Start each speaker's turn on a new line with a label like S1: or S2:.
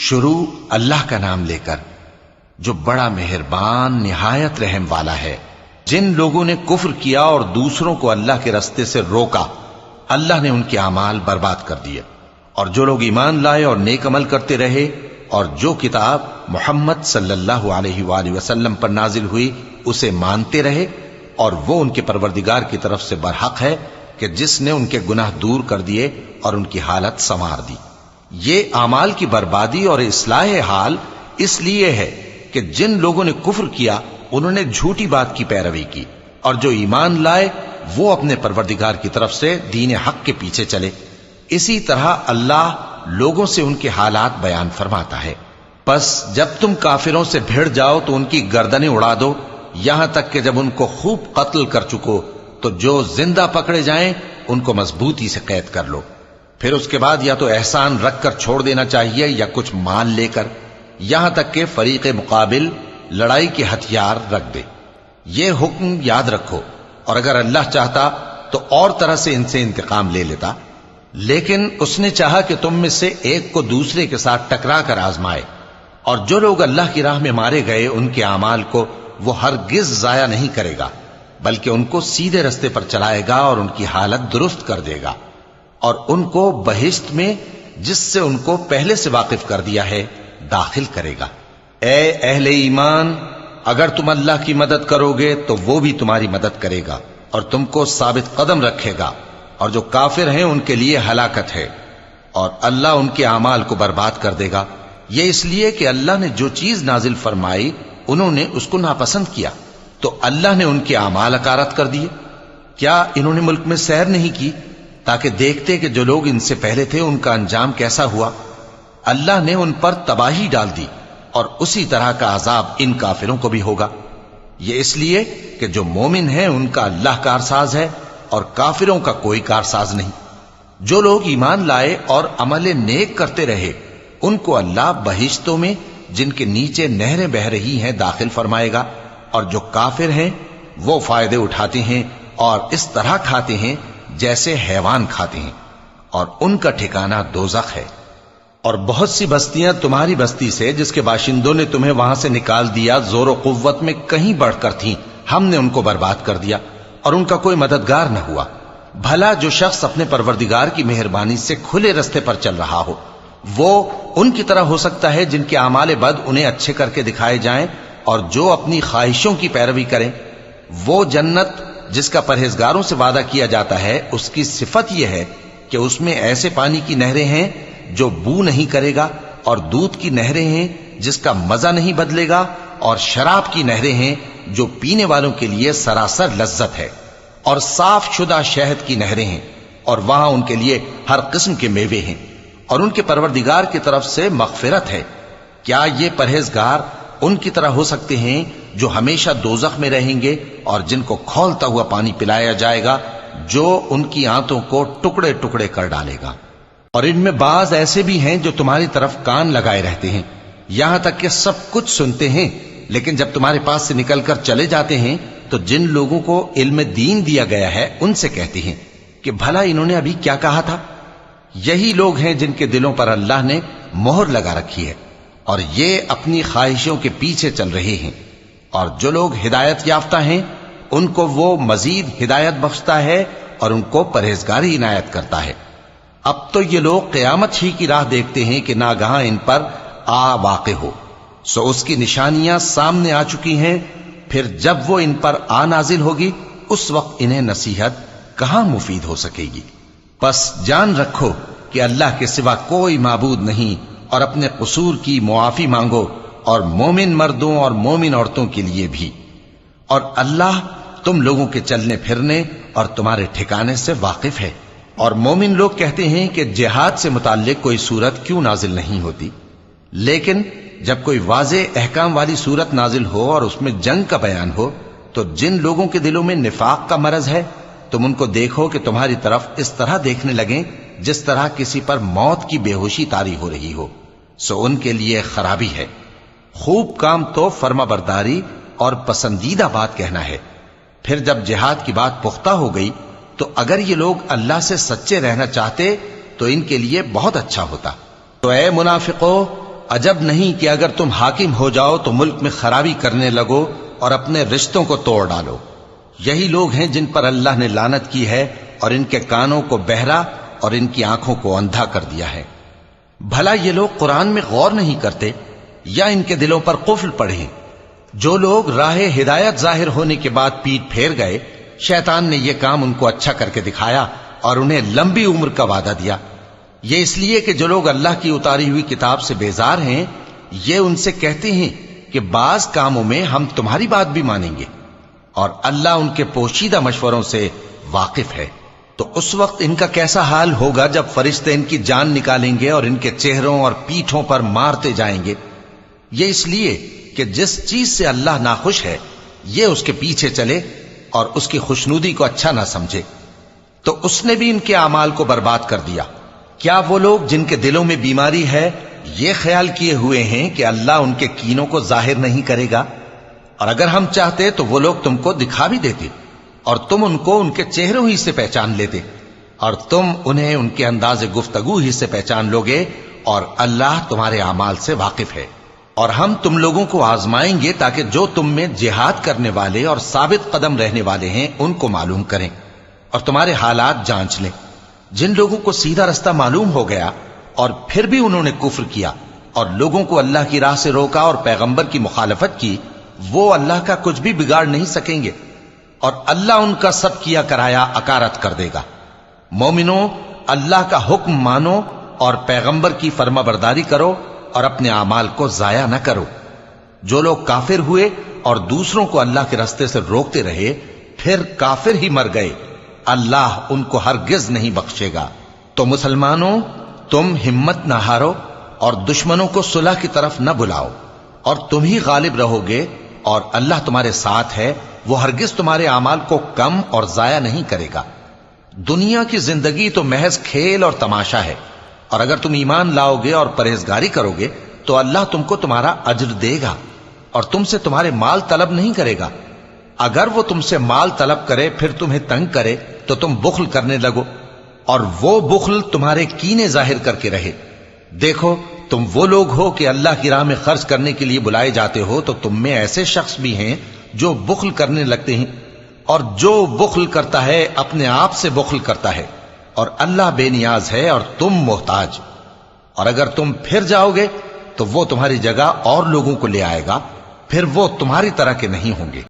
S1: شروع اللہ کا نام لے کر جو بڑا مہربان نہایت رحم والا ہے۔ جن لوگوں نے کفر کیا اور دوسروں کو اللہ کے رستے سے روکا، اللہ نے ان کے اعمال برباد کر دیے، اور جو لوگ ایمان لائے اور نیک عمل کرتے رہے اور جو کتاب محمد صلی اللہ علیہ وآلہ وسلم پر نازل ہوئی اسے مانتے رہے، اور وہ ان کے پروردگار کی طرف سے برحق ہے کہ جس نے ان کے گناہ دور کر دیے اور ان کی حالت سنوار دی۔ یہ اعمال کی بربادی اور اصلاح حال اس لیے ہے کہ جن لوگوں نے کفر کیا انہوں نے جھوٹی بات کی پیروی کی، اور جو ایمان لائے وہ اپنے پروردگار کی طرف سے دین حق کے پیچھے چلے۔ اسی طرح اللہ لوگوں سے ان کے حالات بیان فرماتا ہے۔ پس جب تم کافروں سے بھیڑ جاؤ تو ان کی گردنیں اڑا دو، یہاں تک کہ جب ان کو خوب قتل کر چکو تو جو زندہ پکڑے جائیں ان کو مضبوطی سے قید کر لو۔ پھر اس کے بعد یا تو احسان رکھ کر چھوڑ دینا چاہیے یا کچھ مال لے کر، یہاں تک کہ فریق مقابل لڑائی کے ہتھیار رکھ دے۔ یہ حکم یاد رکھو، اور اگر اللہ چاہتا تو اور طرح سے ان سے انتقام لے لیتا، لیکن اس نے چاہا کہ تم میں سے ایک کو دوسرے کے ساتھ ٹکرا کر آزمائے، اور جو لوگ اللہ کی راہ میں مارے گئے ان کے اعمال کو وہ ہرگز ضائع نہیں کرے گا، بلکہ ان کو سیدھے رستے پر چلائے گا اور ان کی حالت درست کر دے گا، اور ان کو بہشت میں جس سے ان کو پہلے سے واقف کر دیا ہے داخل کرے گا۔ اے اہل ایمان، اگر تم اللہ کی مدد کرو گے تو وہ بھی تمہاری مدد کرے گا اور تم کو ثابت قدم رکھے گا، اور جو کافر ہیں ان کے لیے ہلاکت ہے، اور اللہ ان کے اعمال کو برباد کر دے گا۔ یہ اس لیے کہ اللہ نے جو چیز نازل فرمائی انہوں نے اس کو ناپسند کیا، تو اللہ نے ان کے اعمال اکارت کر دیے۔ کیا انہوں نے ملک میں سیر نہیں کی تاکہ دیکھتے کہ جو لوگ ان سے پہلے تھے ان کا انجام کیسا ہوا؟ اللہ نے ان پر تباہی ڈال دی، اور اسی طرح کا عذاب ان کافروں کو بھی ہوگا۔ یہ اس لیے کہ جو مومن ہیں ان کا اللہ کارساز ہے اور کافروں کا کوئی کارساز نہیں۔ جو لوگ ایمان لائے اور عمل نیک کرتے رہے ان کو اللہ بہشتوں میں جن کے نیچے نہریں بہہ رہی ہیں داخل فرمائے گا، اور جو کافر ہیں وہ فائدے اٹھاتے ہیں اور اس طرح کھاتے ہیں جیسے حیوان کھاتے ہیں، اور ان کا ٹھکانہ دوزخ ہے۔ اور بہت سی بستیاں تمہاری بستی سے جس کے باشندوں نے تمہیں وہاں سے نکال دیا زور و قوت میں کہیں بڑھ کر تھیں، ہم نے ان کو برباد کر دیا اور ان کا کوئی مددگار نہ ہوا۔ بھلا جو شخص اپنے پروردگار کی مہربانی سے کھلے رستے پر چل رہا ہو وہ ان کی طرح ہو سکتا ہے جن کے اعمال بد انہیں اچھے کر کے دکھائے جائیں، اور جو اپنی خواہشوں کی پیروی کریں۔ وہ جنت جس کا پرہیزگاروں سے وعدہ کیا جاتا ہے اس کی صفت یہ ہے کہ اس میں ایسے پانی کی نہریں ہیں جو بو نہیں کرے گا، اور دودھ کی نہریں ہیں جس کا مزہ نہیں بدلے گا، اور شراب کی نہریں ہیں جو پینے والوں کے لیے سراسر لذت ہے، اور صاف شدہ شہد کی نہریں ہیں، اور وہاں ان کے لیے ہر قسم کے میوے ہیں، اور ان کے پروردگار کی طرف سے مغفرت ہے۔ کیا یہ پرہیزگار ان کی طرح ہو سکتے ہیں جو ہمیشہ دوزخ میں رہیں گے اور جن کو کھولتا ہوا پانی پلایا جائے گا جو ان کی آنتوں کو ٹکڑے ٹکڑے کر ڈالے گا؟ اور ان میں بعض ایسے بھی ہیں جو تمہاری طرف کان لگائے رہتے ہیں، یہاں تک کہ سب کچھ سنتے ہیں، لیکن جب تمہارے پاس سے نکل کر چلے جاتے ہیں تو جن لوگوں کو علم دین دیا گیا ہے ان سے کہتے ہیں کہ بھلا انہوں نے ابھی کیا کہا تھا؟ یہی لوگ ہیں جن کے دلوں پر اللہ نے مہر لگا رکھی ہے، اور یہ اپنی خواہشوں کے پیچھے چل رہے ہیں۔ اور جو لوگ ہدایت یافتہ ہیں ان کو وہ مزید ہدایت بخشتا ہے اور ان کو پرہیزگاری عنایت کرتا ہے۔ اب تو یہ لوگ قیامت ہی کی راہ دیکھتے ہیں کہ ناگہاں ان پر آ واقع ہو، سو اس کی نشانیاں سامنے آ چکی ہیں، پھر جب وہ ان پر آ نازل ہوگی اس وقت انہیں نصیحت کہاں مفید ہو سکے گی۔ پس جان رکھو کہ اللہ کے سوا کوئی معبود نہیں، اور اپنے قصور کی معافی مانگو، اور مومن مردوں اور مومن عورتوں کے لیے بھی۔ اور اللہ تم لوگوں کے چلنے پھرنے اور تمہارے ٹھکانے سے واقف ہے۔ اور مومن لوگ کہتے ہیں کہ جہاد سے متعلق کوئی صورت کیوں نازل نہیں ہوتی، لیکن جب کوئی واضح احکام والی صورت نازل ہو اور اس میں جنگ کا بیان ہو تو جن لوگوں کے دلوں میں نفاق کا مرض ہے تم ان کو دیکھو کہ تمہاری طرف اس طرح دیکھنے لگیں جس طرح کسی پر موت کی بے ہوشی طاری ہو رہی ہو، سو ان کے لیے خرابی ہے۔ خوب کام تو فرما برداری اور پسندیدہ بات کہنا ہے۔ پھر جب جہاد کی بات پختہ ہو گئی تو اگر یہ لوگ اللہ سے سچے رہنا چاہتے تو ان کے لیے بہت اچھا ہوتا۔ تو اے منافقو، عجب نہیں کہ اگر تم حاکم ہو جاؤ تو ملک میں خرابی کرنے لگو اور اپنے رشتوں کو توڑ ڈالو۔ یہی لوگ ہیں جن پر اللہ نے لعنت کی ہے اور ان کے کانوں کو بہرا اور ان کی آنکھوں کو اندھا کر دیا ہے۔ بھلا یہ لوگ قرآن میں غور نہیں کرتے یا ان کے دلوں پر قفل پڑے؟ جو لوگ راہ ہدایت ظاہر ہونے کے بعد پیٹ پھیر گئے، شیطان نے یہ کام ان کو اچھا کر کے دکھایا اور انہیں لمبی عمر کا وعدہ دیا۔ یہ اس لیے کہ جو لوگ اللہ کی اتاری ہوئی کتاب سے بیزار ہیں، یہ ان سے کہتے ہیں کہ بعض کاموں میں ہم تمہاری بات بھی مانیں گے، اور اللہ ان کے پوشیدہ مشوروں سے واقف ہے۔ تو اس وقت ان کا کیسا حال ہوگا جب فرشتے ان کی جان نکالیں گے اور ان کے چہروں اور پیٹھوں پر مارتے جائیں گے۔ یہ اس لیے کہ جس چیز سے اللہ ناخوش ہے یہ اس کے پیچھے چلے اور اس کی خوشنودی کو اچھا نہ سمجھے، تو اس نے بھی ان کے اعمال کو برباد کر دیا۔ کیا وہ لوگ جن کے دلوں میں بیماری ہے یہ خیال کیے ہوئے ہیں کہ اللہ ان کے کینوں کو ظاہر نہیں کرے گا؟ اور اگر ہم چاہتے تو وہ لوگ تم کو دکھا بھی دیتے اور تم ان کو ان کے چہروں ہی سے پہچان لیتے، اور تم انہیں ان کے انداز گفتگو ہی سے پہچان لوگے، اور اللہ تمہارے اعمال سے واقف ہے۔ اور ہم تم لوگوں کو آزمائیں گے تاکہ جو تم میں جہاد کرنے والے اور ثابت قدم رہنے والے ہیں ان کو معلوم کریں اور تمہارے حالات جانچ لیں۔ جن لوگوں کو سیدھا رستہ معلوم ہو گیا اور پھر بھی انہوں نے کفر کیا اور لوگوں کو اللہ کی راہ سے روکا اور پیغمبر کی مخالفت کی، وہ اللہ کا کچھ بھی بگاڑ نہیں سکیں گے، اور اللہ ان کا سب کیا کرایا اکارت کر دے گا۔ مومنوں، اللہ کا حکم مانو اور پیغمبر کی فرما برداری کرو اور اپنے اعمال کو ضائع نہ کرو۔ جو لوگ کافر ہوئے اور دوسروں کو اللہ کے راستے سے روکتے رہے پھر کافر ہی مر گئے، اللہ ان کو ہرگز نہیں بخشے گا۔ تو مسلمانوں، تم ہمت نہ ہارو اور دشمنوں کو صلح کی طرف نہ بلاؤ، اور تم ہی غالب رہو گے، اور اللہ تمہارے ساتھ ہے، وہ ہرگز تمہارے اعمال کو کم اور ضائع نہیں کرے گا۔ دنیا کی زندگی تو محض کھیل اور تماشا ہے، اور اگر تم ایمان لاؤ گے اور پرہیزگاری کرو گے تو اللہ تم کو تمہارا اجر دے گا اور تم سے تمہارے مال طلب نہیں کرے گا۔ اگر وہ تم سے مال طلب کرے پھر تمہیں تنگ کرے تو تم بخل کرنے لگو، اور وہ بخل تمہارے کینے ظاہر کر کے رہے۔ دیکھو، تم وہ لوگ ہو کہ اللہ کی راہ میں خرچ کرنے کے لیے بلائے جاتے ہو، تو تم میں ایسے شخص بھی ہیں جو بخل کرنے لگتے ہیں، اور جو بخل کرتا ہے اپنے آپ سے بخل کرتا ہے، اور اللہ بے نیاز ہے اور تم محتاج۔ اور اگر تم پھر جاؤ گے تو وہ تمہاری جگہ اور لوگوں کو لے آئے گا، پھر وہ تمہاری طرح کے نہیں ہوں گے۔